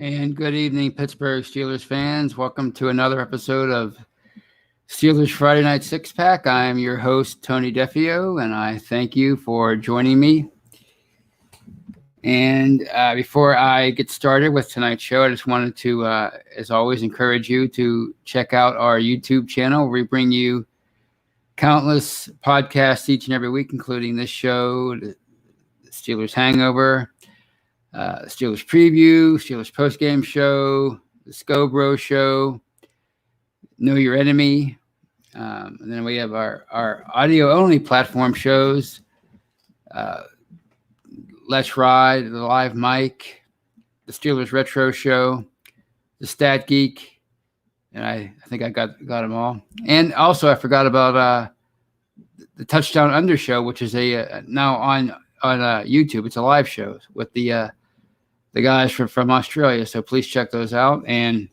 And good evening, Pittsburgh Steelers fans. Welcome to another episode of Steelers Friday Night Six Pack. I am your host, Tony Defio, and I thank you for joining me. And before I get started with tonight's show, I just wanted to, as always, encourage you to check out our YouTube channel, where we bring you countless podcasts each and every week, including this show, the Steelers Hangover, Steelers Preview, Steelers Postgame Show, the Scobro Show, Know Your Enemy. And then we have our audio-only platform shows, Let's Ride, the Live Mic, the Steelers Retro Show, the Stat Geek, and I think I got them all. And also I forgot about the Touchdown Under Show, which is now on YouTube. It's a live show with the guys from Australia. So please check those out, and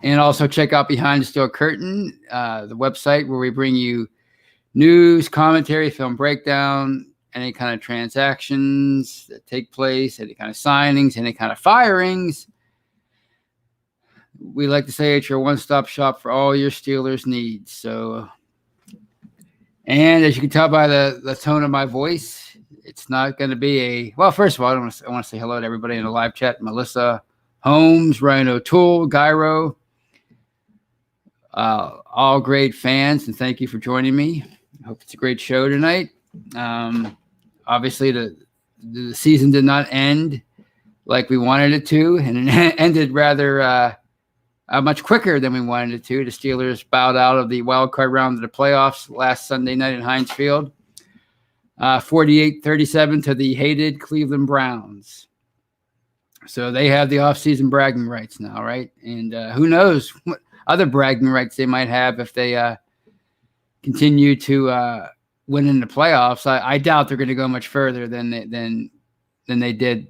also check out Behind the Steel Curtain, the website where we bring you news, commentary, film breakdown, any kind of transactions that take place, any kind of signings, any kind of firings. We like to say it's your one-stop shop for all your Steelers needs. So, and as you can tell by the tone of my voice, it's not going to be well, first of all, I want to say hello to everybody in the live chat. Melissa Holmes, Ryan O'Toole, Gyro, all great fans, and thank you for joining me. I hope it's a great show tonight. Obviously, the season did not end like we wanted it to, and it ended rather much quicker than we wanted it to. The Steelers bowed out of the wildcard round of the playoffs last Sunday night at Heinz Field, 48-37 to the hated Cleveland Browns. So they have the offseason bragging rights now, right? And who knows what other bragging rights they might have if they continue to win in the playoffs. I doubt they're going to go much further than they did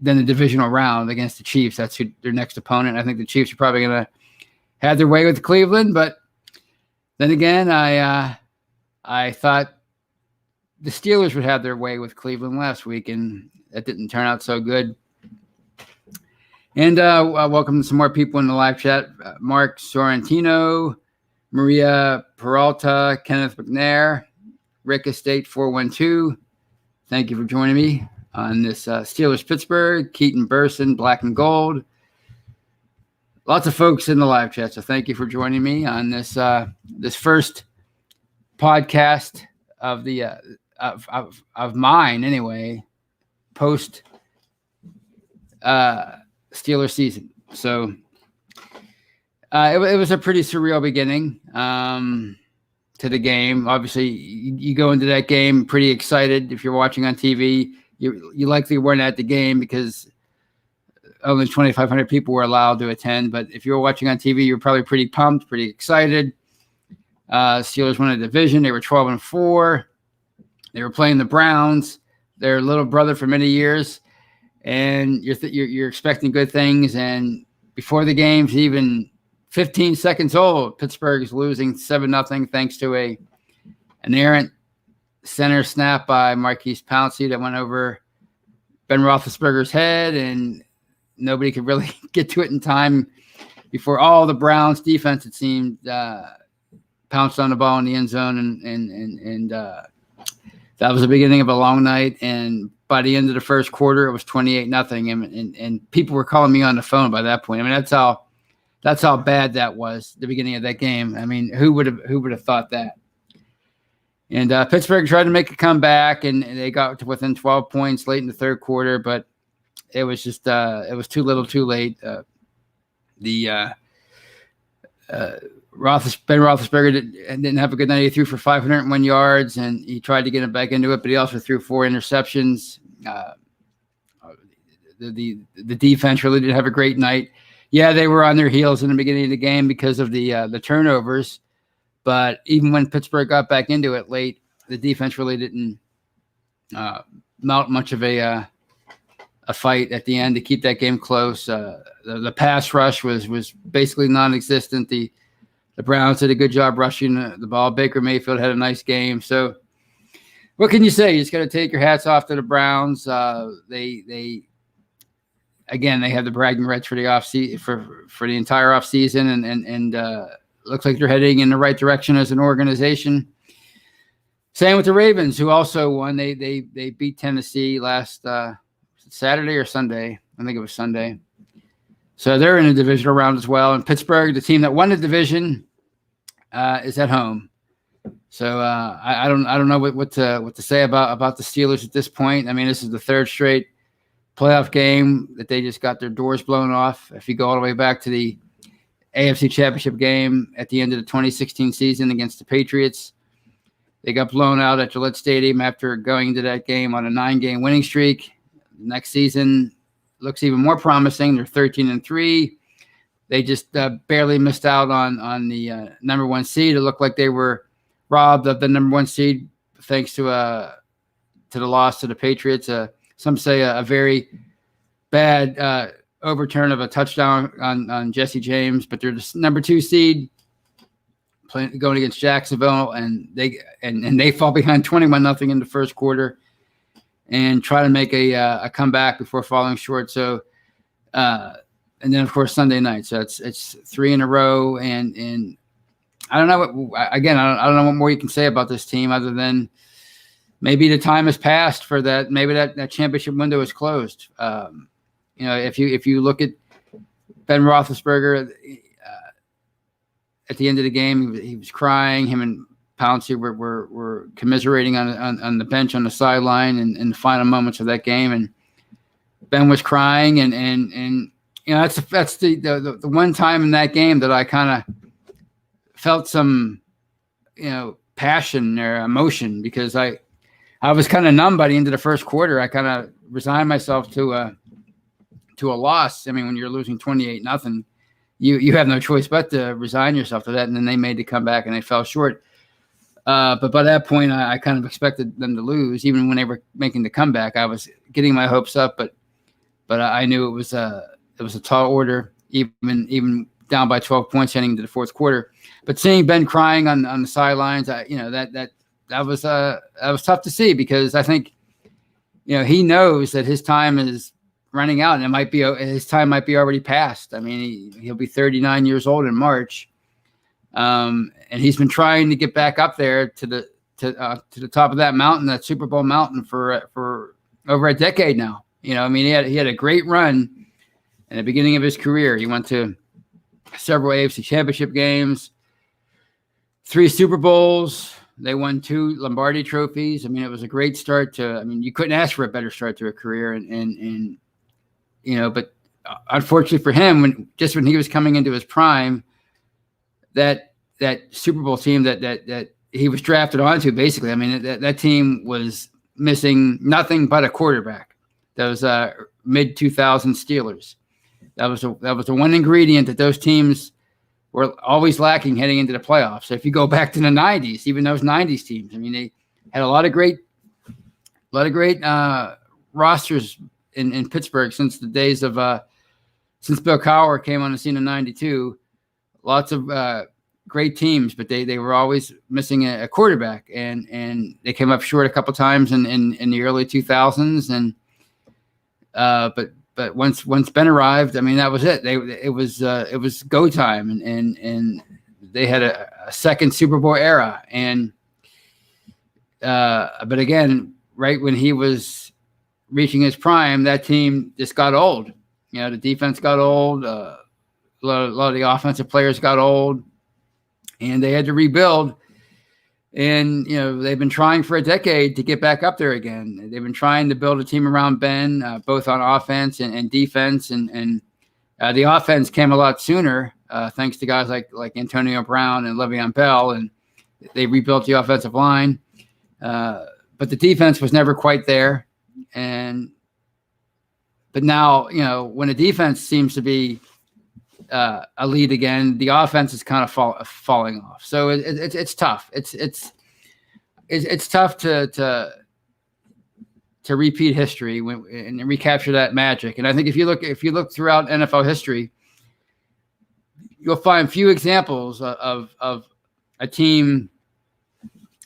than the divisional round against the Chiefs. That's their next opponent. I think the Chiefs are probably going to have their way with Cleveland, but then again, I thought the Steelers would have their way with Cleveland last week, and that didn't turn out so good. And welcome to some more people in the live chat. Mark Sorrentino, Maria Peralta, Kenneth McNair, Rick Estate 412. Thank you for joining me on this Steelers Pittsburgh. Keaton Burson, Black and Gold. Lots of folks in the live chat, so thank you for joining me on this this first podcast of the of mine anyway, post Steelers season. So it was a pretty surreal beginning to the game. Obviously, you go into that game pretty excited. If you're watching on TV, you likely weren't at the game because only 2,500 people were allowed to attend. But if you were watching on TV, you were probably pretty pumped, pretty excited. Steelers won a division. They were 12-4. They were playing the Browns, their little brother for many years, and you're expecting good things. And before the game's even 15 seconds old, Pittsburgh is losing 7-0 thanks to an errant center snap by Marquise Pouncey that went over Ben Roethlisberger's head, and nobody could really get to it in time before all the Browns defense, it seemed, pounced on the ball in the end zone, and that was the beginning of a long night. And by the end of the first quarter, it was 28-0, and people were calling me on the phone by that point. I mean, that's how bad that was, the beginning of that game. I mean, who would have thought that? And Pittsburgh tried to make a comeback, and they got to within 12 points late in the third quarter, but it was just it was too little, too late. Ben Roethlisberger didn't have a good night. He threw for 501 yards, and he tried to get him back into it, but he also threw 4 interceptions. The defense really didn't have a great night. Yeah, they were on their heels in the beginning of the game because of the turnovers, but even when Pittsburgh got back into it late, the defense really didn't mount much of a fight at the end to keep that game close. The pass rush was basically non-existent. The Browns did a good job rushing the ball. Baker Mayfield had a nice game. So what can you say? You just got to take your hats off to the Browns. They again, they have the bragging rights for the for the entire off season, and looks like they're heading in the right direction as an organization. Same with the Ravens, who also won. They beat Tennessee last Saturday or Sunday. I think it was Sunday. So they're in a divisional round as well. And Pittsburgh, the team that won the division, is at home. So I don't know what to say about the Steelers at this point. I mean, this is the third straight playoff game that they just got their doors blown off. If you go all the way back to the AFC Championship game at the end of the 2016 season against the Patriots, they got blown out at Gillette Stadium after going into that game on a 9-game winning streak. Next season looks even more promising. They're 13-3. They just barely missed out on the number one seed. It looked like they were robbed of the number one seed thanks to the loss to the Patriots. Some say a very bad overturn of a touchdown on Jesse James, but they're the number 2 seed going against Jacksonville, and they fall behind 21-0 in the first quarter and try to make a comeback before falling short. So, and then of course Sunday night. So it's 3 in a row, and I don't know I don't know what more you can say about this team other than maybe the time has passed for that. Maybe that championship window is closed. If you look at Ben Roethlisberger at the end of the game, he was crying. Him and Pouncey were commiserating on the bench on the sideline in the final moments of that game, and Ben was crying, and that's the one time in that game that I kind of felt some passion or emotion, because I was kind of numb by the end of the first quarter. I kind of resigned myself to a loss. I mean, when you're losing 28-0, you have no choice but to resign yourself to that. And then they made the comeback and they fell short. But by that point, I kind of expected them to lose. Even when they were making the comeback, I was getting my hopes up, but I knew it was a tall order, even down by 12 points heading into the fourth quarter. But seeing Ben crying on the sidelines, that was tough to see, because I think he knows that his time is running out, and his time might be already past. I mean, he'll be 39 years old in March, and he's been trying to get back up there to the top of that mountain, that Super Bowl mountain, for over a decade now. He had a great run in the beginning of his career. He went to several AFC Championship games, 3 Super Bowls. They won 2 Lombardi trophies. I mean, it was a great start you couldn't ask for a better start to a career. But unfortunately for him, when he was coming into his prime, that Super Bowl team that he was drafted onto, basically, I mean, that team was missing nothing but a quarterback. Those mid-2000 Steelers. That was the one ingredient that those teams were always lacking heading into the playoffs. So if you go back to the 90s, even those 90s teams, I mean, they had a lot of great rosters in Pittsburgh since the days of since Bill Cowher came on the scene in '92. Lots of great teams, but they were always missing a quarterback, and they came up short a couple times in the early 2000s. And but once Ben arrived, I mean, that was it. It was go time, and they had a second Super Bowl era. And but again, right when he was reaching his prime, that team just got old. The defense got old. A lot of the offensive players got old, and they had to rebuild. And, they've been trying for a decade to get back up there again. They've been trying to build a team around Ben, both on offense and defense. And the offense came a lot sooner, thanks to guys like Antonio Brown and Le'Veon Bell, and they rebuilt the offensive line. But the defense was never quite there. But now, when the defense seems to be a lead again, the offense is kind of falling off. So it's tough. It's tough to repeat history and recapture that magic. And I think if you look throughout NFL history, you'll find few examples of a team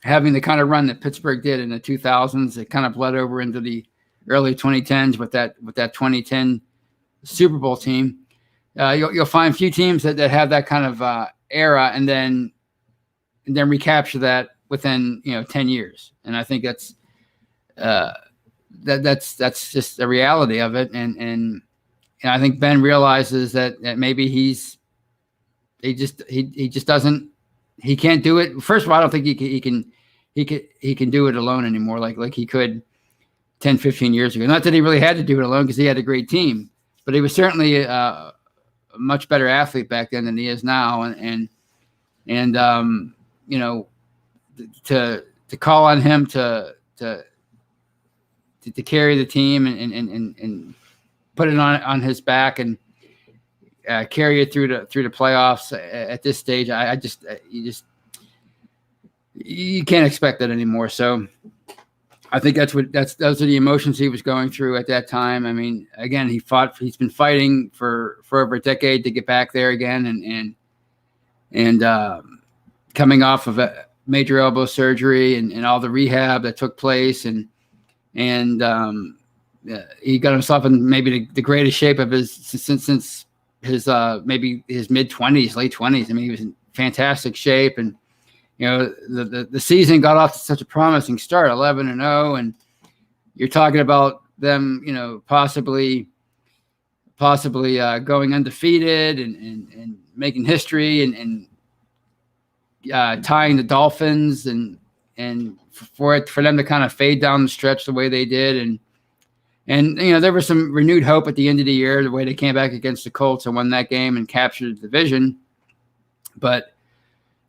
having the kind of run that Pittsburgh did in the 2000s. It kind of bled over into the early 2010s with that 2010 Super Bowl team. You'll find few teams that have that kind of era and then recapture that within 10 years. And I think that's that's just the reality of it. And I think Ben realizes that maybe he can't do it. First of all, I don't think he can do it alone anymore like he could 10, 15 years ago. Not that he really had to do it alone because he had a great team, but he was certainly a much better athlete back then than he is now. And to call on him to carry the team and put it on his back and carry it through the playoffs at this stage, you can't expect that anymore. So I think those are the emotions he was going through at that time. I mean, again, he's been fighting for over a decade to get back there again, and coming off of a major elbow surgery and all the rehab that took place, and he got himself in maybe the greatest shape of his since his maybe his mid-20s, late 20s. I mean, he was in fantastic shape, and the season got off to such a promising start, 11-0, and you're talking about them, possibly going undefeated and making history and tying the Dolphins and for them to kind of fade down the stretch the way they did, and there was some renewed hope at the end of the year the way they came back against the Colts and won that game and captured the division, but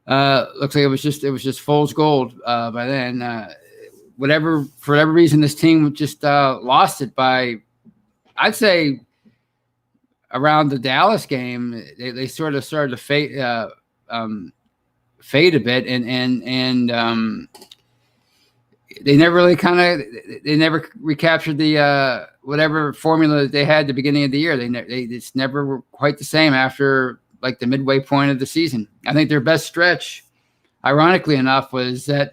looks like it was just fool's gold by then. For whatever reason, this team just lost it by, I'd say, around the Dallas game. They sort of started to fade a bit, and they never recaptured the whatever formula that they had at the beginning of the year. They just never were quite the same after like the midway point of the season. I think their best stretch, ironically enough, was that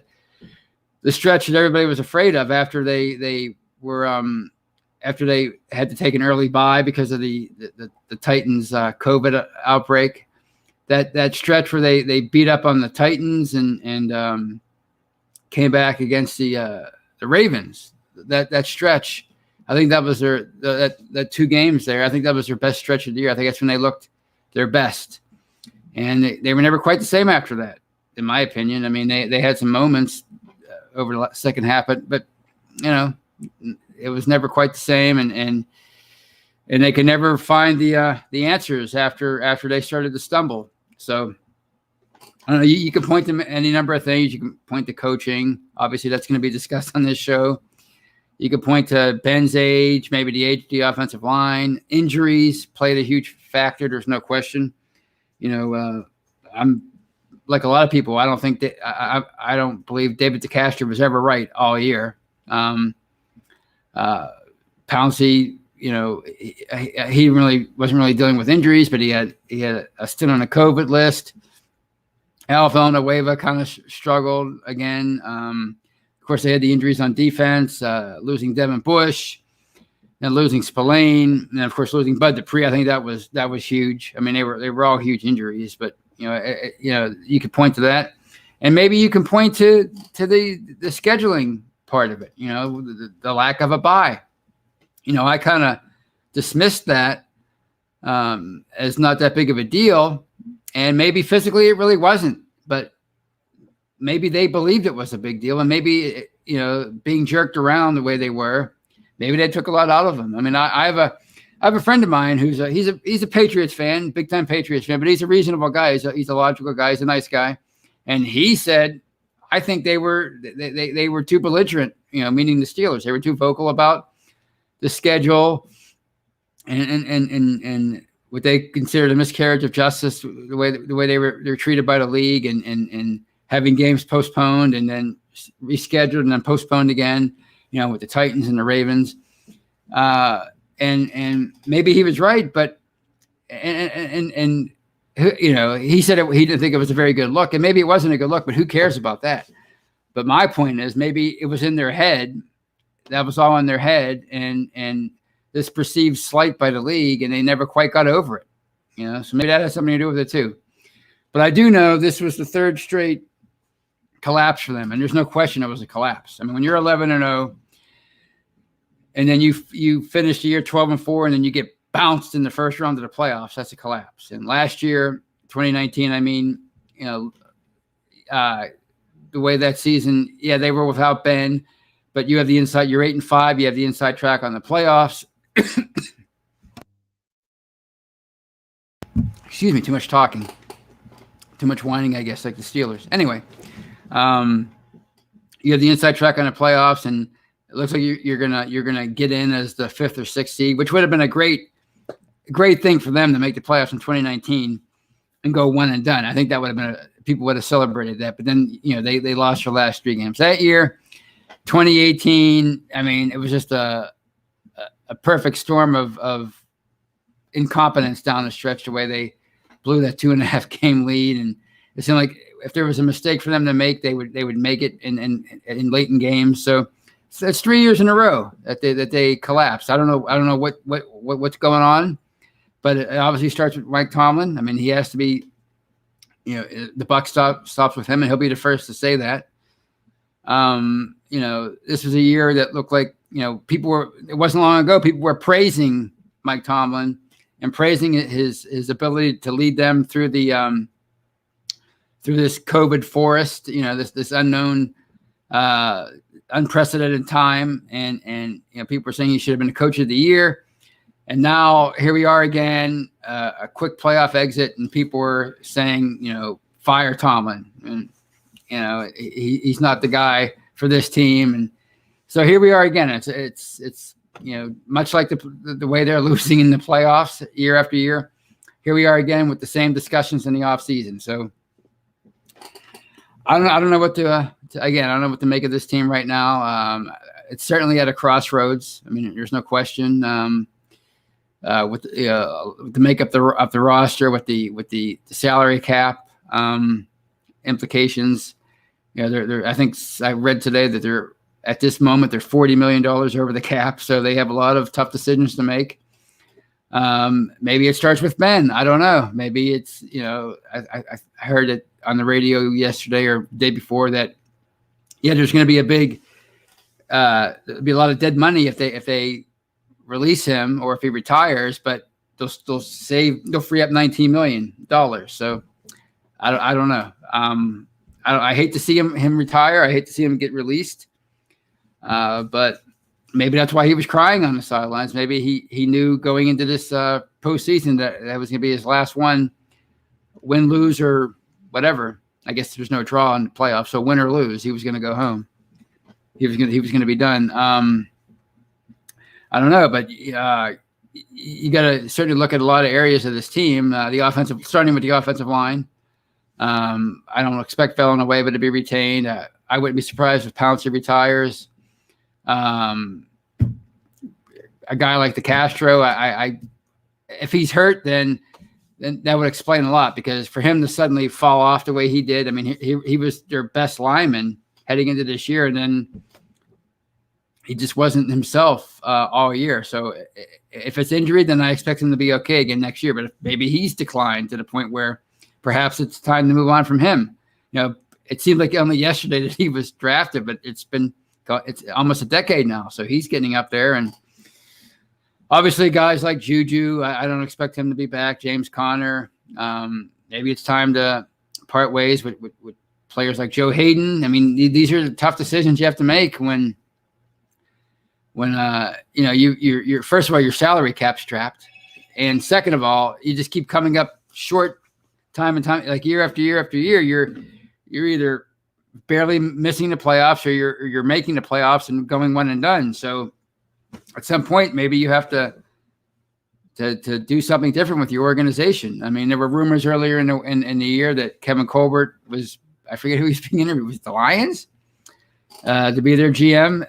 the stretch that everybody was afraid of after they had to take an early bye because of the Titans COVID outbreak. That stretch where they beat up on the Titans and came back against the Ravens. That stretch, I think that was that 2 games there. I think that was their best stretch of the year. I think that's when they looked their best, and they were never quite the same after that, in my opinion. I mean, they had some moments over the second half, but it was never quite the same, and they could never find the answers after they started to stumble. So I don't know. You can point to any number of things. You can point to coaching. Obviously, that's going to be discussed on this show. You could point to Ben's age, maybe the age of the offensive line. Injuries played a huge factor. There's no question. I'm like a lot of people. I don't think that I don't believe David DeCastro was ever right all year. Pouncey, he really wasn't really dealing with injuries, but he had a stint on a COVID list. Al Villanueva kind of struggled again. Of course, they had the injuries on defense, losing Devin Bush, and losing Spillane, and of course losing Bud Dupree. I think that was huge. I mean, they were all huge injuries, but you could point to that, and maybe you can point to the scheduling part of it. The lack of a bye. I kind of dismissed that as not that big of a deal, and maybe physically it really wasn't, but maybe they believed it was a big deal, and maybe being jerked around the way they were, maybe they took a lot out of them. I mean, I have a friend of mine who's he's a Patriots fan, big time Patriots fan, but he's a reasonable guy. He's a logical guy. He's a nice guy, and he said, I think they were too belligerent, meaning the Steelers. They were too vocal about the schedule and what they considered a miscarriage of justice, the way they're treated by the league, and having games postponed and then rescheduled and then postponed again, with the Titans and the Ravens. And maybe he was right, but he said he didn't think it was a very good look, and maybe it wasn't a good look, but who cares about that? But my point is, maybe it was in their head. That was all in their head, and this perceived slight by the league, and they never quite got over it. So maybe that has something to do with it too. But I do know this was the third straight collapse for them, and there's no question it was a collapse. I mean, when you're 11-0, and then you finish the year 12-4, and then you get bounced in the first round of the playoffs, that's a collapse. And last year, 2019, I mean, the way that season, they were without Ben, but you have the inside. You're 8-5. You have the inside track on the playoffs. Excuse me, too much talking, too much whining, I guess, like the Steelers. Anyway, you have the inside track on the playoffs, and it looks like you're gonna get in as the 5th or 6th seed, which would have been a great thing for them to make the playoffs in 2019 and go one and done. I think that would have been people would have celebrated that. But then they lost their last 3 games that year. 2018, I mean, it was just a perfect storm of incompetence down the stretch. The way they blew that 2.5 game lead, and it seemed like if there was a mistake for them to make, they would make it in late in games. So that's 3 years in a row that they collapsed. I don't know what's going on, but it obviously starts with Mike Tomlin. I mean, he has to be, the buck stops with him, and he'll be the first to say that. This was a year that looked like, it wasn't long ago, people were praising Mike Tomlin and praising his ability to lead them through the through this COVID forest, this unknown, unprecedented time, and people were saying he should have been the coach of the year, and now here we are again, a quick playoff exit, and people were saying, fire Tomlin, and he's not the guy for this team, and so here we are again. It's much like the way they're losing in the playoffs year after year. Here we are again with the same discussions in the off season. So I don't know what I don't know what to make of this team right now. It's certainly at a crossroads. I mean, there's no question. With the makeup of the roster, with the salary cap implications, I think I read today that they're at this moment they're $40 million over the cap, so they have a lot of tough decisions to make. Maybe it starts with Ben. I don't know. Maybe it's I heard it on the radio yesterday or the day before that there's going to be there'll be a lot of dead money if they release him or if he retires, but they'll free up $19 million. So I don't know. I hate to see him retire. I hate to see him get released. But maybe that's why he was crying on the sidelines. Maybe he knew going into this postseason that was going to be his last one, win, lose, or whatever. I guess there's no draw in the playoffs, so win or lose, he was going to go home. He was going to be done. I don't know, but you got to certainly look at a lot of areas of this team. Starting with the offensive line. I don't expect Villanueva to be retained. I wouldn't be surprised if Pouncey retires. A guy like the Castro, if he's hurt, then that would explain a lot, because for him to suddenly fall off the way he did, I mean, he was their best lineman heading into this year, and then he just wasn't himself all year. So if it's injury, then I expect him to be okay again next year. But if maybe he's declined to the point where perhaps it's time to move on from him. It seemed like only yesterday that he was drafted, but it's almost a decade now. So he's getting up there. And obviously guys like Juju, I don't expect him to be back. James Conner. Maybe it's time to part ways with players like Joe Hayden. I mean, these are the tough decisions you have to make when you're first of all, your salary cap's strapped. And second of all, you just keep coming up short time and time, like year after year after year. You're either barely missing the playoffs or you're making the playoffs and going one and done. So at some point, maybe you have to do something different with your organization. I mean, there were rumors earlier in the year that Kevin Colbert was, I forget who he's being interviewed, was the Lions to be their GM.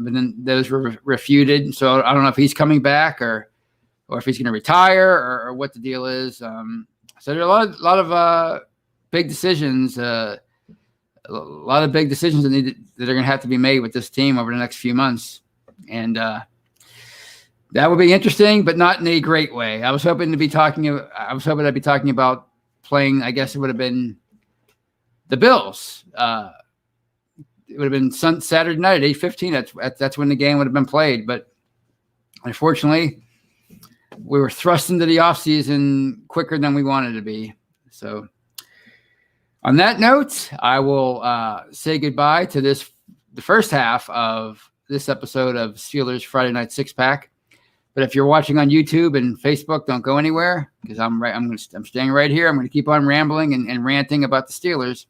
But then those were refuted. So I don't know if he's coming back or if he's going to retire or what the deal is. So there are a lot of big decisions, a lot of big decisions that are going to have to be made with this team over the next few months. And That would be interesting, but not in a great way. I was hoping I'd be talking about playing. I guess it would have been the Bills. It would have been Saturday night at 8:15. That's when the game would have been played. But unfortunately, we were thrust into the offseason quicker than we wanted to be. So on that note, I will say goodbye to the first half of this episode of Steelers Friday Night Six Pack. But if you're watching on YouTube and Facebook, don't go anywhere because I'm staying right here. I'm going to keep on rambling and ranting about the Steelers.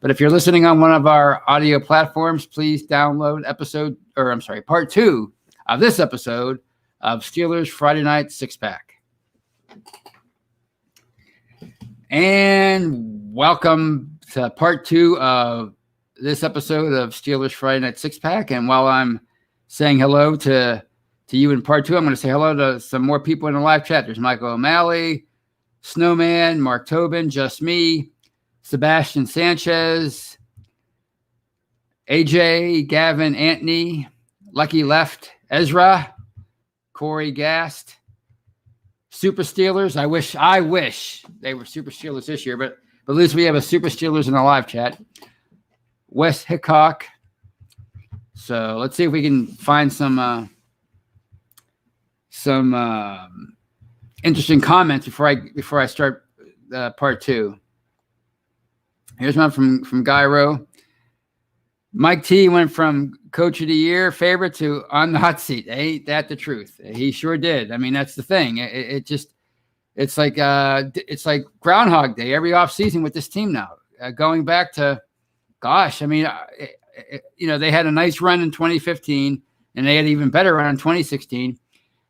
But if you're listening on one of our audio platforms, please download part 2 of this episode of Steelers Friday Night Six Pack. And welcome to part 2 of this episode of Steelers Friday Night Six Pack. And while I'm saying hello to you in part 2, I'm going to say hello to some more people in the live chat. There's Michael O'Malley, Snowman, Mark Tobin, Just Me, Sebastian Sanchez, AJ, Gavin, Anthony, Lucky Left, Ezra, Corey Gast, Super Steelers. I wish they were Super Steelers this year, but at least we have a Super Steelers in the live chat. Wes Hickok. So let's see if we can find some interesting comments before I start part 2. Here's one from Gyro. Mike T went from Coach of the Year favorite to on the hot seat. Ain't that the truth? He sure did. I mean, that's the thing. It's like Groundhog Day every offseason with this team now. Going back to, gosh, I mean, they had a nice run in 2015, and they had an even better run in 2016.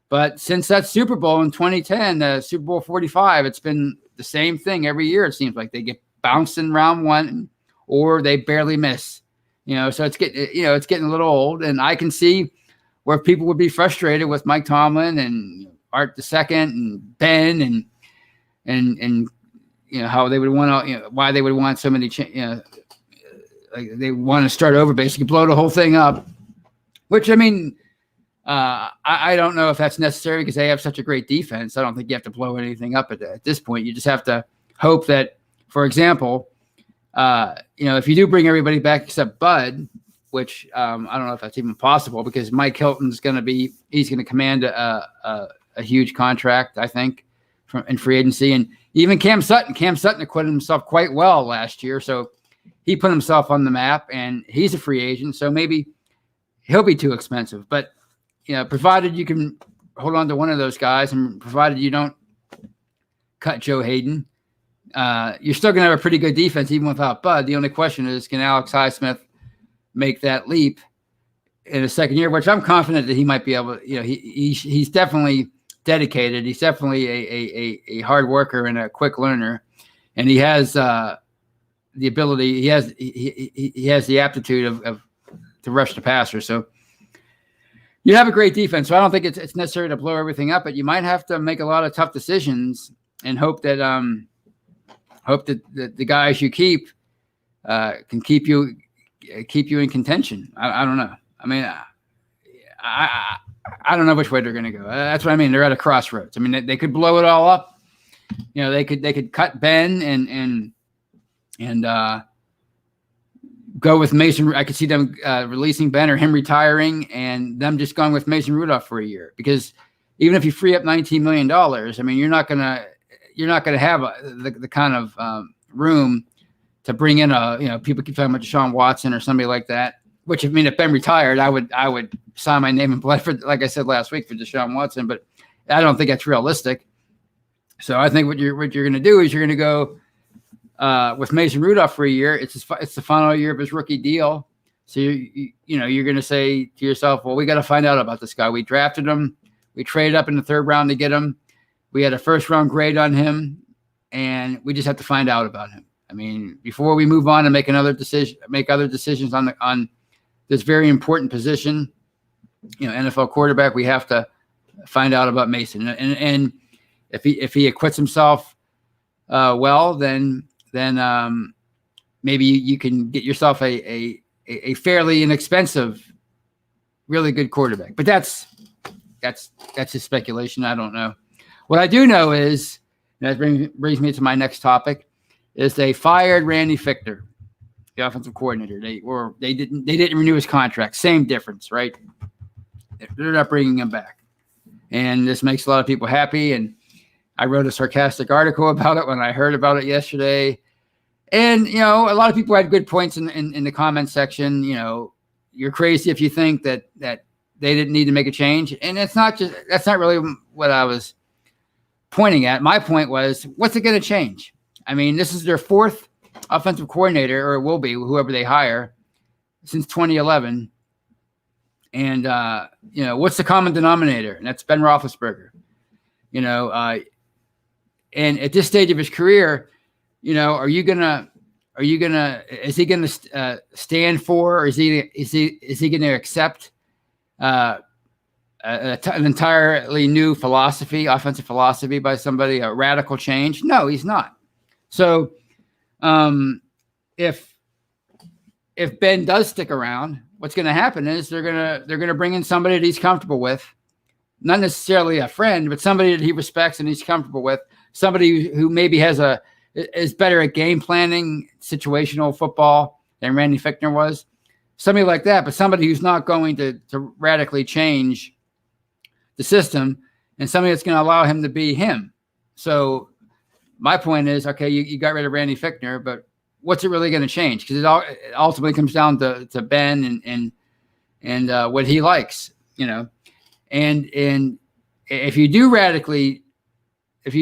But since that Super Bowl in 2010, Super Bowl 45, it's been the same thing every year. It seems like they get bounced in round 1, or they barely miss. So it's getting a little old, and I can see where people would be frustrated with Mike Tomlin and Art II and Ben and how they would want to, why they would want so many, like they want to start over, basically blow the whole thing up. Which I mean, I don't know if that's necessary because they have such a great defense. I don't think you have to blow anything up at this point. You just have to hope that, for example, if you do bring everybody back except Bud, which I don't know if that's even possible because Mike Hilton's he's going to command a huge contract, I think, in free agency. And even Cam Sutton acquitted himself quite well last year. So he put himself on the map and he's a free agent. So maybe he'll be too expensive, but provided you can hold on to one of those guys and provided you don't cut Joe Hayden, you're still going to have a pretty good defense even without Bud. The only question is, can Alex Highsmith make that leap in his second year, which I'm confident that he might be able to. He's definitely dedicated. He's definitely a hard worker and a quick learner, and he has the ability. He has the aptitude to rush the passer. So you have a great defense. So I don't think it's necessary to blow everything up, but you might have to make a lot of tough decisions and hope that the guys you keep can keep you in contention. I don't know. I mean, I don't know which way they're going to go. That's what I mean. They're at a crossroads. I mean, they could blow it all up. They could cut Ben and go with Mason. I could see them releasing Ben or him retiring and them just going with Mason Rudolph for a year. Because even if you free up $19 million, I mean, you're not going to have the kind of room to bring in people keep talking about Deshaun Watson or somebody like that. Which, I mean, if Ben retired, I would sign my name in blood for, like I said last week, for Deshaun Watson. But I don't think that's realistic. So I think what you're going to do is you're going to go with Mason Rudolph for a year. It's the final year of his rookie deal. So you're going to say to yourself, well, we got to find out about this guy. We drafted him. We traded up in the third round to get him. We had a first round grade on him, and we just have to find out about him. I mean, before we move on and make other decisions on this very important position, NFL quarterback, we have to find out about Mason. And if he acquits himself well, then maybe you can get yourself a fairly inexpensive, really good quarterback. But that's that's just speculation. I don't know. What I do know is, and that brings me to my next topic, is they fired Randy Fichtner, the offensive coordinator. They didn't renew his contract. Same difference, right? They're not bringing him back, and this makes a lot of people happy. And I wrote a sarcastic article about it when I heard about it yesterday. And a lot of people had good points in the comment section. You're crazy if you think that they didn't need to make a change, and that's not really what I was pointing at. My point was, what's it going to change? I mean, this is their fourth offensive coordinator, or it will be, whoever they hire, since 2011. And, what's the common denominator? And that's Ben Roethlisberger. And at this stage of his career, is he gonna stand for, or is he gonna accept an entirely new offensive philosophy by somebody, a radical change? No, he's not. So if Ben does stick around, what's going to happen is they're going to bring in somebody that he's comfortable with, not necessarily a friend, but somebody that he respects and he's comfortable with, somebody who maybe is better at game planning, situational football than Randy Fichtner was, somebody like that, but somebody who's not going to radically change the system, and somebody that's going to allow him to be him. So my point is, okay, you got rid of Randy Fichtner, but what's it really going to change? Because it ultimately comes down to Ben and what he likes, and if you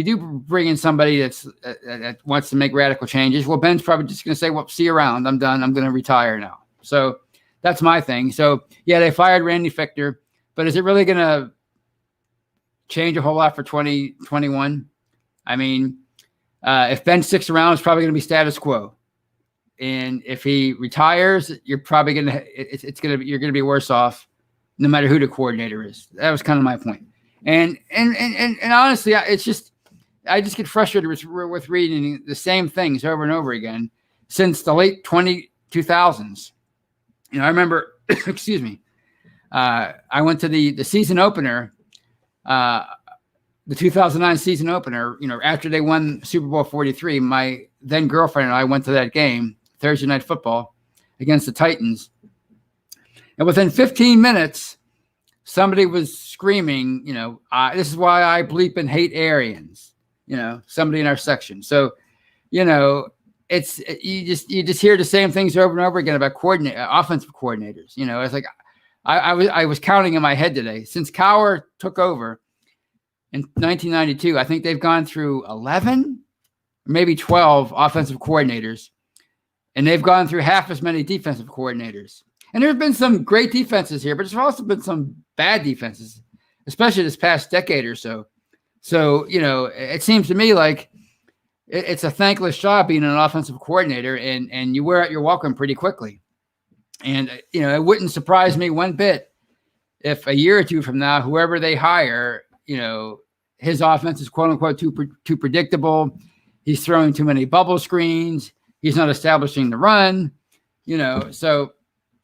do bring in somebody that wants to make radical changes, well, Ben's probably just going to say, well, see you around. I'm done. I'm going to retire now. So that's my thing. So yeah, they fired Randy Fichtner, but is it really going to change a whole lot for 2021? I mean, if Ben sticks around, it's probably going to be status quo. And if he retires, you're probably going to, you're going to be worse off no matter who the coordinator is. That was kind of my point. And honestly, I just get frustrated with reading the same things over and over again since the late 2000s. I remember, excuse me, I went to the season opener, the 2009 season opener, after they won Super Bowl 43, my then girlfriend and I went to that game, Thursday Night Football, against the Titans. And within 15 minutes, somebody was screaming, this is why I bleep and hate Aryans, somebody in our section. So, it's you just hear the same things over and over again about offensive coordinators. It's like I was counting in my head today. Since Cowher took over in 1992, I think they've gone through 11, maybe 12 offensive coordinators, and they've gone through half as many defensive coordinators. And there have been some great defenses here, but there's also been some bad defenses, especially this past decade or so. So, it seems to me like it's a thankless job being an offensive coordinator, and you wear out your welcome pretty quickly. And, it wouldn't surprise me one bit if a year or two from now, whoever they hire, his offense is quote unquote too predictable. He's throwing too many bubble screens. He's not establishing the run, so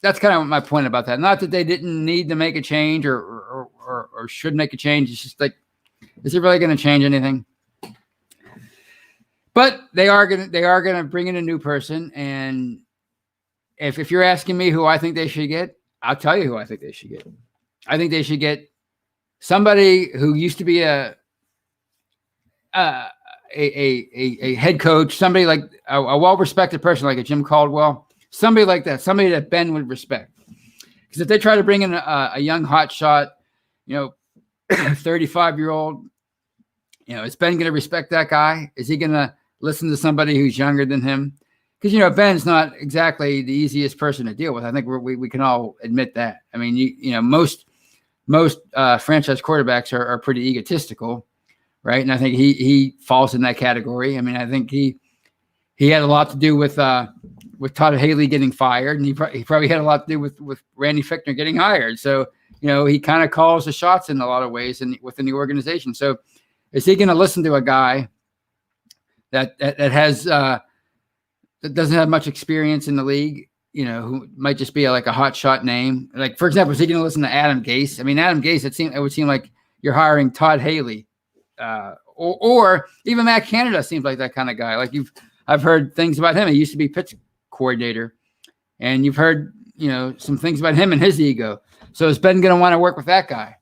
that's kind of my point about that. Not that they didn't need to make a change or should make a change. It's just like, is it really going to change anything? But they are going to bring in a new person. And if you're asking me who I think they should get, I'll tell you who I think they should get. I think they should get somebody who used to be a head coach, somebody like a well-respected person like a Jim Caldwell, somebody like that, somebody that Ben would respect. Because if they try to bring in a young hotshot, 35-year-old, is Ben going to respect that guy? Is he going to listen to somebody who's younger than him? Because, Ben's not exactly the easiest person to deal with. I think we can all admit that. I mean, most franchise quarterbacks are pretty egotistical, right? And I think he falls in that category. I mean, I think he had a lot to do with Todd Haley getting fired, and he probably had a lot to do with Randy Fichtner getting hired. So, he kind of calls the shots in a lot of ways within the organization. So, is he going to listen to a guy that has that doesn't have much experience in the league, who might just be like a hot shot name. Like, for example, is he going to listen to Adam Gase? I mean, Adam Gase, it would seem like you're hiring Todd Haley, or even Matt Canada seems like that kind of guy. Like I've heard things about him. He used to be pitch coordinator, and you've heard, some things about him and his ego. So is Ben going to want to work with that guy?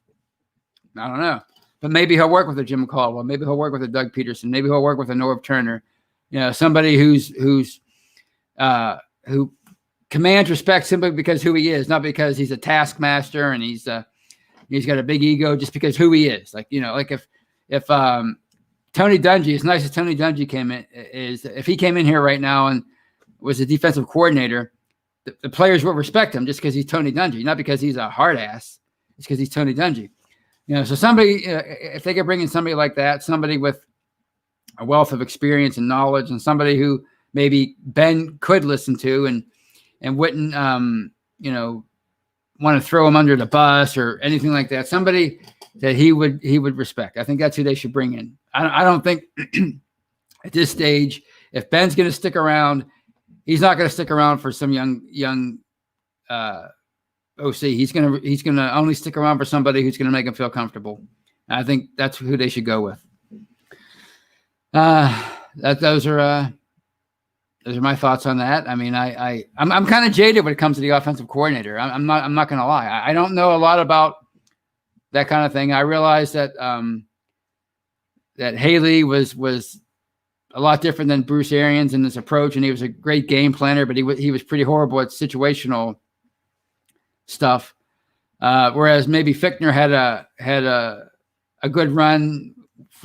I don't know, but maybe he'll work with a Jim Caldwell. Maybe he'll work with a Doug Peterson. Maybe he'll work with a Norv Turner. Somebody who commands respect simply because who he is, not because he's a taskmaster and he's got a big ego, just because who he is. Like, like if Tony Dungy, as nice as Tony Dungy if he came in here right now and was a defensive coordinator, the players will respect him just because he's Tony Dungy, not because he's a hard ass. It's because he's Tony Dungy. So somebody, if they could bring in somebody like that, somebody with a wealth of experience and knowledge, and somebody who maybe Ben could listen to and wouldn't, want to throw him under the bus or anything like that. Somebody that he would respect. I think that's who they should bring in. I don't think at this stage, if Ben's going to stick around, he's not going to stick around for some young OC. He's going to only stick around for somebody who's going to make him feel comfortable. And I think that's who they should go with. Those are my thoughts on that. I mean, I'm kind of jaded when it comes to the offensive coordinator. I'm not going to lie. I don't know a lot about that kind of thing. I realized that that Haley was a lot different than Bruce Arians in his approach, and he was a great game planner, but he was pretty horrible at situational stuff. Whereas maybe Fichtner had a good run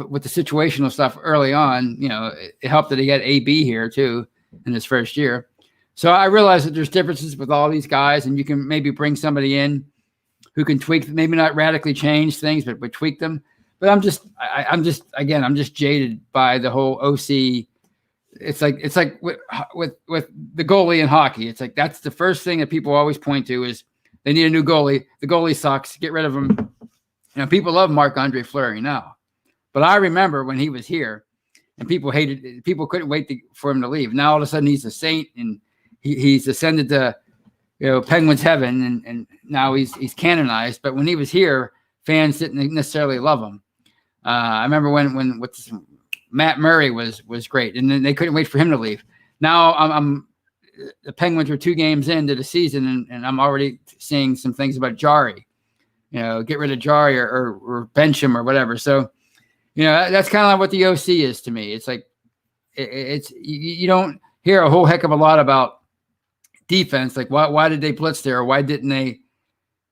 with the situational stuff early on. It helped that he had AB here too in his first year. So I realized that there's differences with all these guys, and you can maybe bring somebody in who can tweak, maybe not radically change things, but tweak them. But I'm just jaded by the whole OC. It's like with the goalie in hockey. It's like that's the first thing that people always point to is they need a new goalie. The goalie sucks. Get rid of him. People love Marc-Andre Fleury now, but I remember when he was here, and people couldn't wait for him to leave. Now all of a sudden he's a saint, and he's ascended to Penguins heaven, and now he's canonized. But when he was here, fans didn't necessarily love him. I remember when Matt Murray was great, and then they couldn't wait for him to leave. Now the Penguins were 2 games into the season, and I'm already seeing some things about Jari. Get rid of Jari or bench him or whatever. So, that's kind of like what the OC is to me. It's like you don't hear a whole heck of a lot about defense. Like why did they blitz there? Or why didn't they?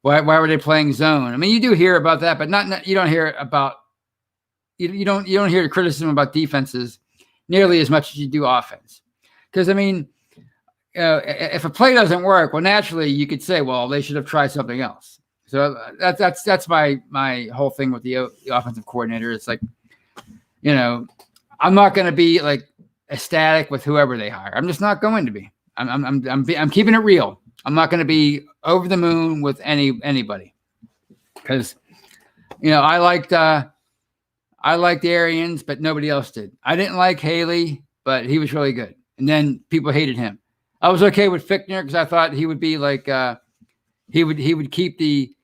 Why were they playing zone? I mean, you do hear about that, but not you don't hear about you don't hear the criticism about defenses nearly as much as you do offense. Because I mean, if a play doesn't work, well, naturally you could say, well, they should have tried something else. So that's my whole thing with the offensive coordinator. It's like, I'm not going to be like ecstatic with whoever they hire. I'm just not going to be. I'm keeping it real. I'm not going to be over the moon with anybody, because I liked Arians, but nobody else did. I didn't like Haley, but he was really good. And then people hated him. I was okay with Fichtner because I thought he would be like he would keep the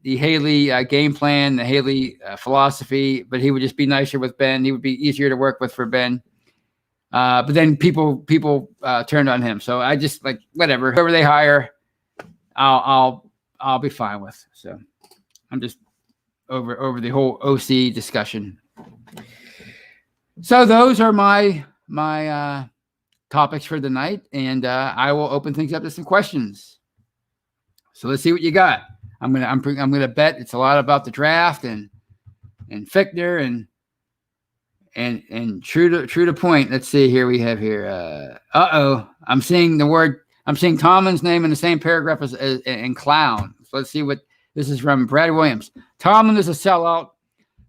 Haley game plan, the Haley philosophy, but he would just be nicer with Ben. He would be easier to work with for Ben. But then people turned on him. So I just like whatever, whoever they hire, I'll be fine with. So I'm just over the whole OC discussion. So those are my topics for the night, and I will open things up to some questions. So let's see what you got. I'm gonna bet it's a lot about the draft and Fichtner and true to point. Let's see here. We have here. I'm seeing Tomlin's name in the same paragraph as in clown. So let's see what this is from. Brad Williams. Tomlin is a sellout,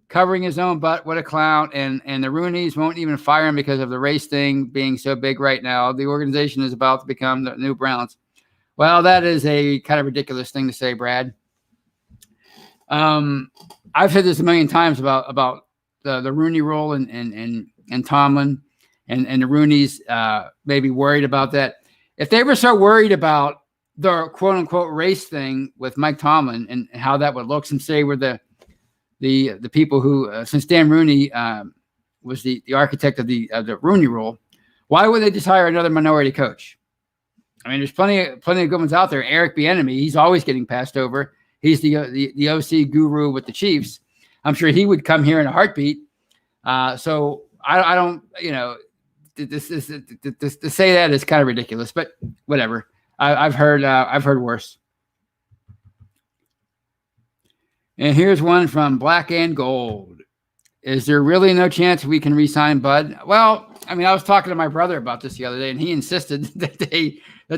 covering his own butt. What a clown. And the Rooneys won't even fire him because of the race thing being so big right now. The organization is about to become the new Browns. Well, that is a kind of ridiculous thing to say, Brad. I've said this a million times about the Rooney rule and Tomlin and the Rooneys maybe worried about that. if they were so worried about the quote unquote race thing with Mike Tomlin and how that would look, since they were the people who, since Dan Rooney was the architect of the Rooney Rule, why would they just hire another minority coach? I mean, there's plenty of good ones out there. Eric Bieniemy, he's always getting passed over. He's the OC guru with the Chiefs. I'm sure he would come here in a heartbeat. So I don't, to say that is kind of ridiculous, but whatever. I've heard worse. And here's one from Black and Gold. Is there really no chance we can re-sign Bud? Well, I mean, I was talking to my brother about this the other day, and he insisted that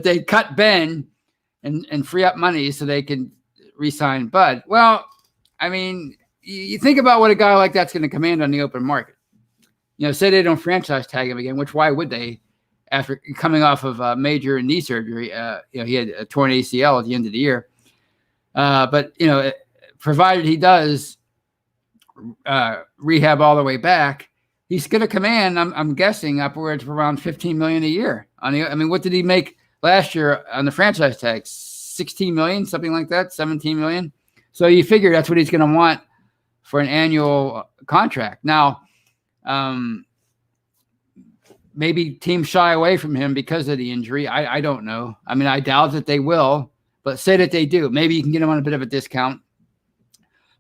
they cut Ben and free up money so they can re-sign Bud. Well, I mean, you think about what a guy like that's going to command on the open market. Say they don't franchise tag him again, which why would they? After coming off of major knee surgery, he had a torn ACL at the end of the year. But provided he does rehab all the way back, he's going to command, I'm guessing, upwards of around $15 million a year. What did he make last year on the franchise tag? $16 million, something like that, $17 million. So you figure that's what he's going to want for an annual contract. Now, maybe teams shy away from him because of the injury. I don't know. I mean, I doubt that they will, but say that they do. Maybe you can get him on a bit of a discount.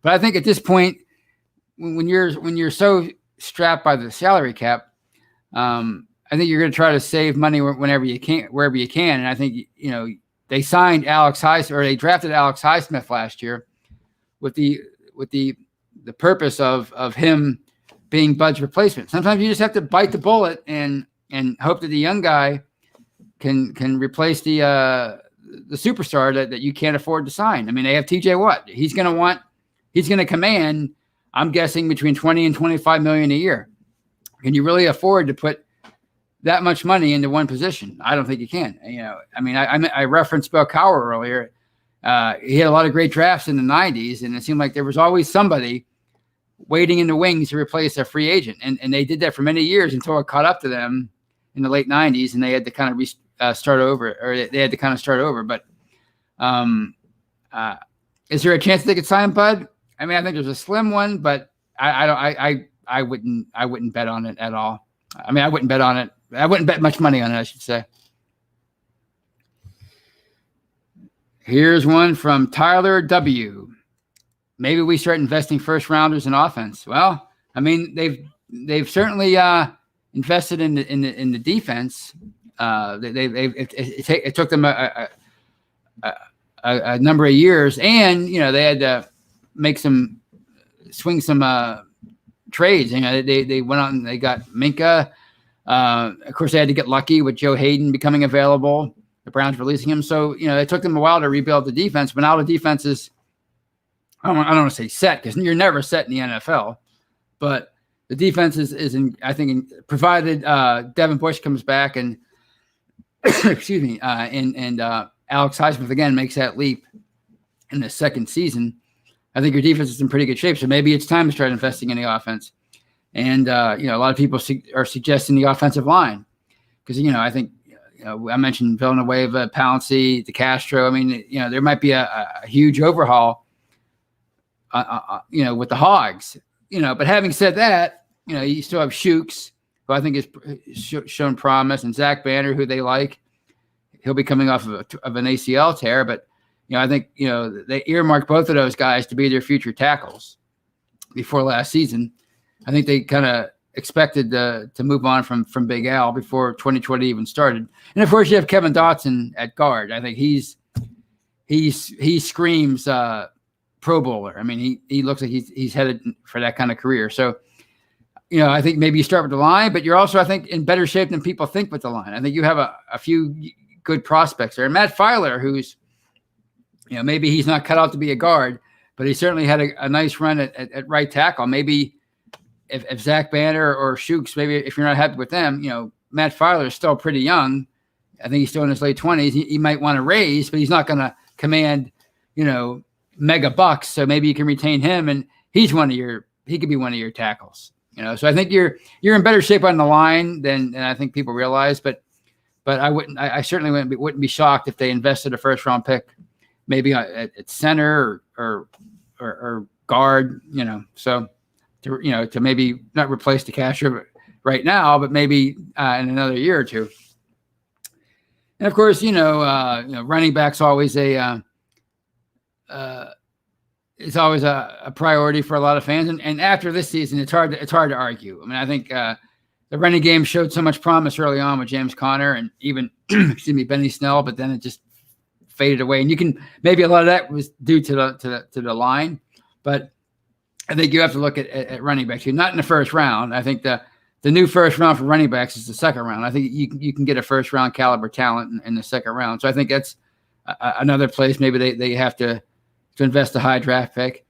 But I think at this point, when you're so strapped by the salary cap, I think you're going to try to save money wherever you can. And I think they signed they drafted Alex Highsmith last year with the purpose of him being Bud's replacement. Sometimes you just have to bite the bullet and hope that the young guy can replace the superstar that you can't afford to sign. I mean, they have TJ Watt. He's going to command, I'm guessing, between 20 and 25 million a year. Can you really afford to put that much money into one position? I don't think you can. I referenced Bill Cowher earlier. He had a lot of great drafts in the 90s, and it seemed like there was always somebody waiting in the wings to replace a free agent. And they did that for many years until it caught up to them in the late 90s, and they had to kind of start over. But is there a chance that they could sign Bud? I mean, I think there's a slim one, but I wouldn't bet on it at all. I mean, I wouldn't bet on it. I wouldn't bet much money on it, I should say. Here's one from Tyler W. Maybe we start investing first rounders in offense. Well, I mean, they've certainly invested in the defense. It took them a number of years, and they had to swing some trades. They went out and they got Minka. Of course, they had to get lucky with Joe Hayden becoming available. The Browns releasing him, so it took them a while to rebuild the defense. But now the defense is, I don't want to say set, because you're never set in the NFL, but the defense is provided Devin Bush comes back and excuse me, and Alex Highsmith again makes that leap in the second season. I think your defense is in pretty good shape, so maybe it's time to start investing in the offense. And a lot of people are suggesting the offensive line, because I think I mentioned Villanueva, Pouncey, DeCastro. I mean, there might be a huge overhaul. With the Hogs, but having said that, you still have Shooks, who I think has shown promise, and Zach Banner, who they like. He'll be coming off of an ACL tear, but I think they earmarked both of those guys to be their future tackles before last season. I think they kind of expected to move on from Big Al before 2020 even started. And of course, you have Kevin Dotson at guard. I think he screams Pro Bowler. I mean, he looks like he's headed for that kind of career. So, I think maybe you start with the line, but you're also, I think, in better shape than people think with the line. I think you have a few good prospects there. And Matt Filer, who's, maybe he's not cut out to be a guard, but he certainly had a nice run at right tackle. Maybe if Zach Banner or Shooks, maybe if you're not happy with them, Matt Filer is still pretty young. I think he's still in his late 20s. He might want to raise, but he's not going to command, mega bucks. So maybe you can retain him, and he could be one of your tackles. So I think you're in better shape on the line than I think people realize. But but I certainly wouldn't be shocked if they invested a first round pick, maybe at center or guard, so to maybe not replace the catcher right now, but maybe in another year or two. And of course, running back's always it's always a priority for a lot of fans. And after this season, it's hard to argue. I mean, I think the running game showed so much promise early on with James Conner and even Benny Snell, but then it just faded away. And maybe a lot of that was due to the line, but I think you have to look at running backs too. Not in the first round. I think the new first round for running backs is the second round. I think you can get a first round caliber talent in the second round. So I think that's another place maybe they have to invest a high draft pick,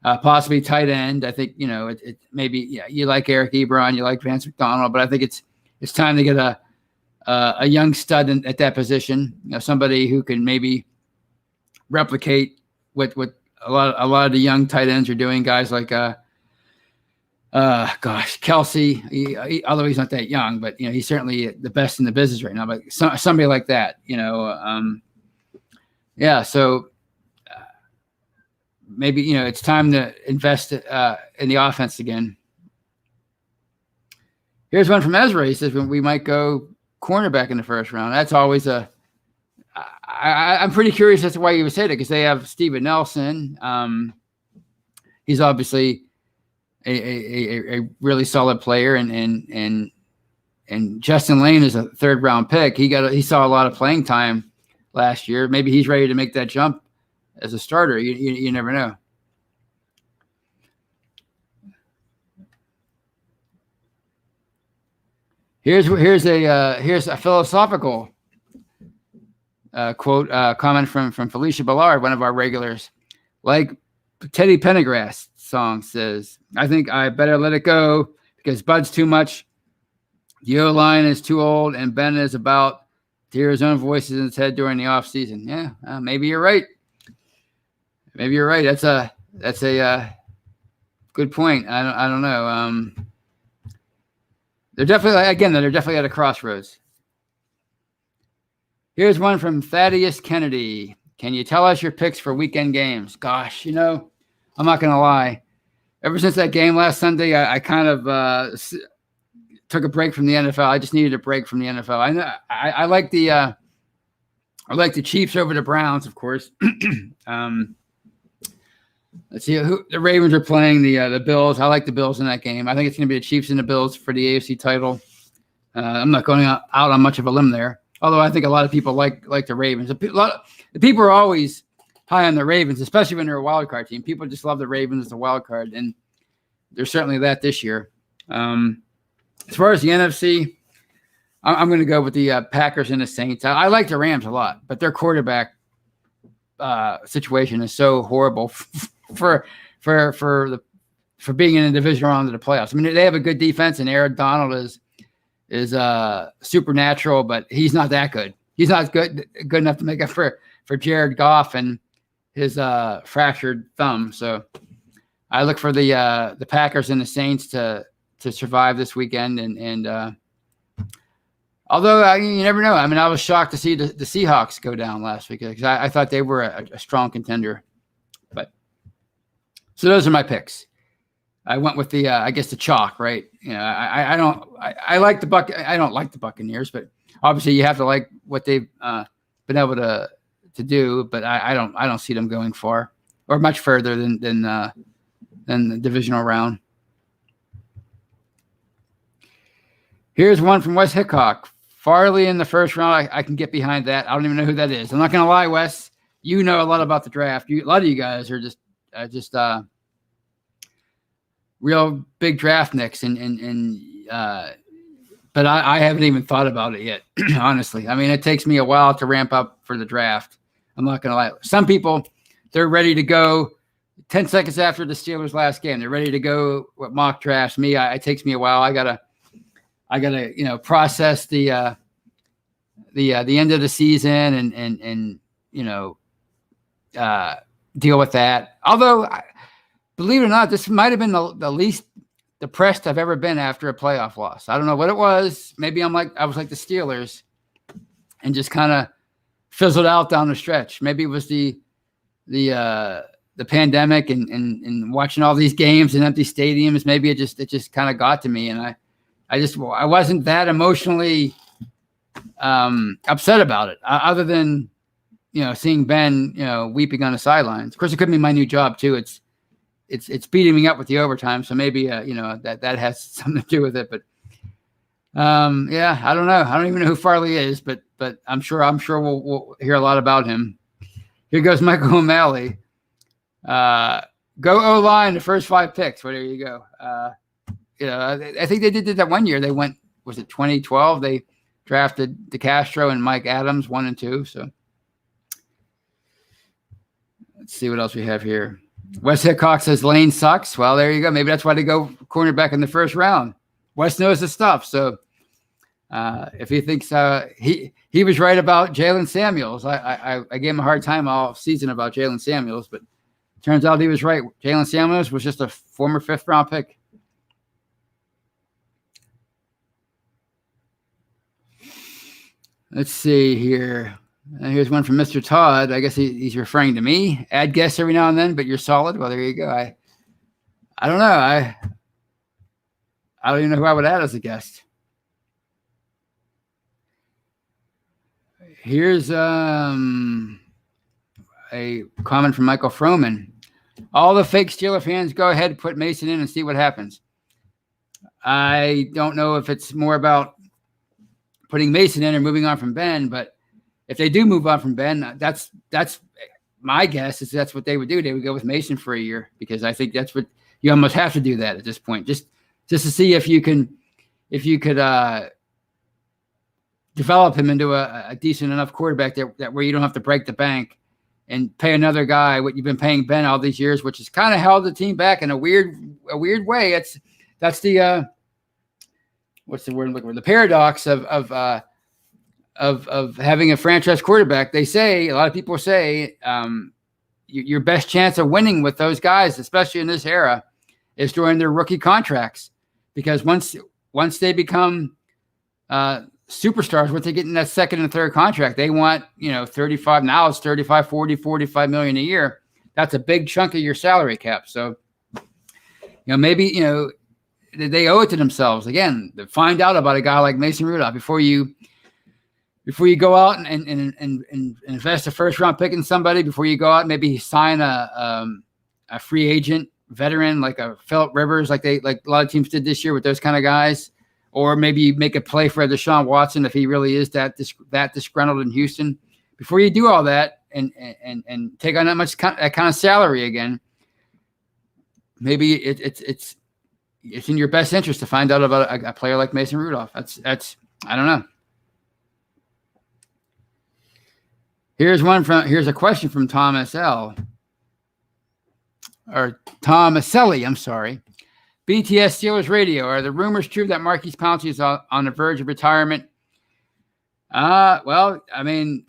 possibly tight end. I think it maybe you like Eric Ebron, you like Vance McDonald, but I think it's time to get a young stud at that position. Somebody who can maybe replicate what a lot of the young tight ends are doing. Guys like Kelsey, although he's not that young, but he's certainly the best in the business right now. But somebody like that, So maybe it's time to invest in the offense again. Here's one from Ezra. He says we might go cornerback in the first round. That's always I'm pretty curious as to why you would say that, because they have Steven Nelson. He's obviously a really solid player, and Justin Lane is a third round pick. He saw a lot of playing time last year. Maybe he's ready to make that jump as a starter. You never know. Here's a philosophical quote comment from Felicia Ballard, one of our regulars. Like Teddy Pendergrass song says, I think I better let it go because Bud's too much. The O-line is too old, and Ben is about to hear his own voices in his head during the off season. Yeah, maybe you're right. Maybe you're right. That's a good point. I don't know. They're definitely at a crossroads. Here's one from Thaddeus Kennedy. Can you tell us your picks for weekend games? Gosh, I'm not going to lie. Ever since that game last Sunday, I kind of took a break from the NFL. I just needed a break from the NFL. I like the Chiefs over the Browns, of course. Let's see who the Ravens are playing. The Bills. I like the Bills in that game. I think it's going to be the Chiefs and the Bills for the AFC title. I'm not going out on much of a limb there, although I think a lot of people like the Ravens. The people are always high on the Ravens, especially when they're a wild card team. People just love the Ravens as a wild card, and they're certainly that this year. As far as the NFC, I'm going to go with the Packers and the Saints. I like the Rams a lot, but their quarterback situation is so horrible for being in a division round of the playoffs. I mean, they have a good defense, and Aaron Donald is supernatural, but he's not that good. He's not good enough to make up for Jared Goff and his fractured thumb. So I look for the Packers and the Saints to survive this weekend. And although you never know. I mean, I was shocked to see the Seahawks go down last week because I thought they were a strong contender. But so those are my picks. I went with the chalk, right? I don't like the Buccaneers, but obviously you have to like what they've been able to do. But I don't see them going far or much further than the divisional round. Here's one from Wes Hickok. Farley in the first round. I can get behind that. I don't even know who that is. I'm not going to lie, Wes. You know a lot about the draft. A lot of you guys are just real big draft nicks, but I haven't even thought about it yet, honestly. I mean, it takes me a while to ramp up for the draft. I'm not going to lie. Some people, they're ready to go 10 seconds after the Steelers' last game. They're ready to go with mock drafts. Me, it takes me a while. I gotta process the end of the season and deal with that. Although, believe it or not, this might have been the least depressed I've ever been after a playoff loss. I don't know what it was. Maybe I was like the Steelers, and just kind of fizzled out down the stretch. Maybe it was the pandemic and watching all these games in empty stadiums. Maybe it just kind of got to me, and I wasn't that emotionally upset about it, other than seeing Ben weeping on the sidelines. Of course, it could be my new job too. It's beating me up with the overtime, so maybe that has something to do with it. But yeah, I don't know. I don't even know who Farley is, but I'm sure we'll hear a lot about him. Here goes Michael O'Malley. Go O-line, the first 5 picks. Well, there you go. I think they did that one year. They went, was it 2012? They drafted DeCastro and Mike Adams 1 and 2. So let's see what else we have here. Wes Hickok says Lane sucks. Well, there you go. Maybe that's why they go cornerback in the first round. Wes knows the stuff. So if he thinks he was right about Jalen Samuels, I gave him a hard time all season about Jalen Samuels, but turns out he was right. Jalen Samuels was just a former 5th round pick. Let's see here. Here's one from Mr. Todd. I guess he's referring to me. Add guests every now and then, but you're solid. Well, there you go. I don't know. I don't even know who I would add as a guest. Here's a comment from Michael Froman. All the fake Steeler fans, go ahead, put Mason in and see what happens. I don't know if it's more about putting Mason in or moving on from Ben, but if they do move on from Ben, that's my guess is that's what they would do. They would go with Mason for a year, because I think that's what you almost have to do that at this point, just to see if you could develop him into a decent enough quarterback that where you don't have to break the bank and pay another guy what you've been paying Ben all these years, which has kind of held the team back in a weird way. That's the what's the word I'm looking for? The paradox of having a franchise quarterback. They say, a lot of people say, your best chance of winning with those guys, especially in this era, is during their rookie contracts, because once they become superstars, what they get in that second and third contract, they want 35. Now it's 35, 40, 45 million a year. That's a big chunk of your salary cap. So maybe they owe it to themselves again to find out about a guy like Mason Rudolph before you go out and invest a first round pick in somebody, before you go out and maybe sign a free agent veteran like a Phillip Rivers, like a lot of teams did this year with those kind of guys, or maybe make a play for Deshaun Watson if he really is that disgruntled in Houston. Before you do all that and take on that kind of salary again, maybe it's in your best interest to find out about a player like Mason Rudolph. That's I don't know. Here's a question from Thomas L. Or Thomas Selly, I'm sorry. BTS Steelers Radio. Are the rumors true that Marquise Pouncey is on the verge of retirement? Well, I mean,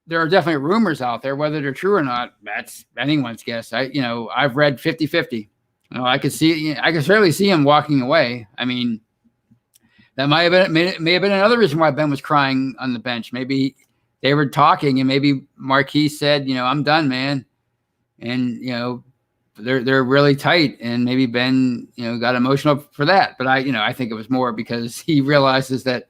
there are definitely rumors out there. Whether they're true or not, that's anyone's guess. I've read 50-50. I could certainly see him walking away. I mean, that may have been another reason why Ben was crying on the bench. Maybe they were talking, and maybe Marquise said, I'm done, man. And, they're really tight, and maybe Ben, got emotional for that. But I think it was more because he realizes that,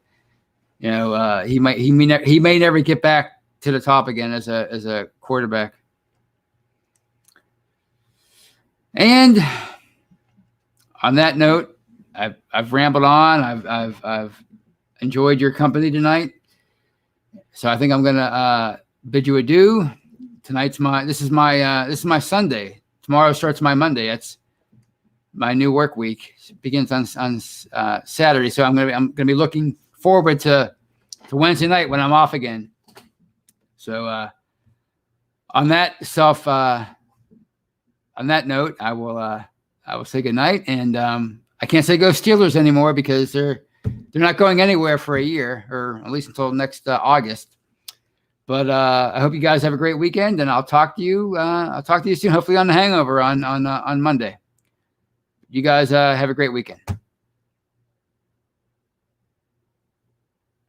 he may never get back to the top again as a quarterback. And on that note, I've rambled on. I've enjoyed your company tonight. So I think I'm gonna bid you adieu. This is my Sunday. Tomorrow starts my Monday. That's my new work week. It begins on Saturday. So I'm gonna be looking forward to Wednesday night when I'm off again. So on that note, I will say goodnight, and I can't say go Steelers anymore because they're not going anywhere for a year, or at least until next August. But I hope you guys have a great weekend, and I'll talk to you soon, hopefully on the hangover on Monday. You guys have a great weekend.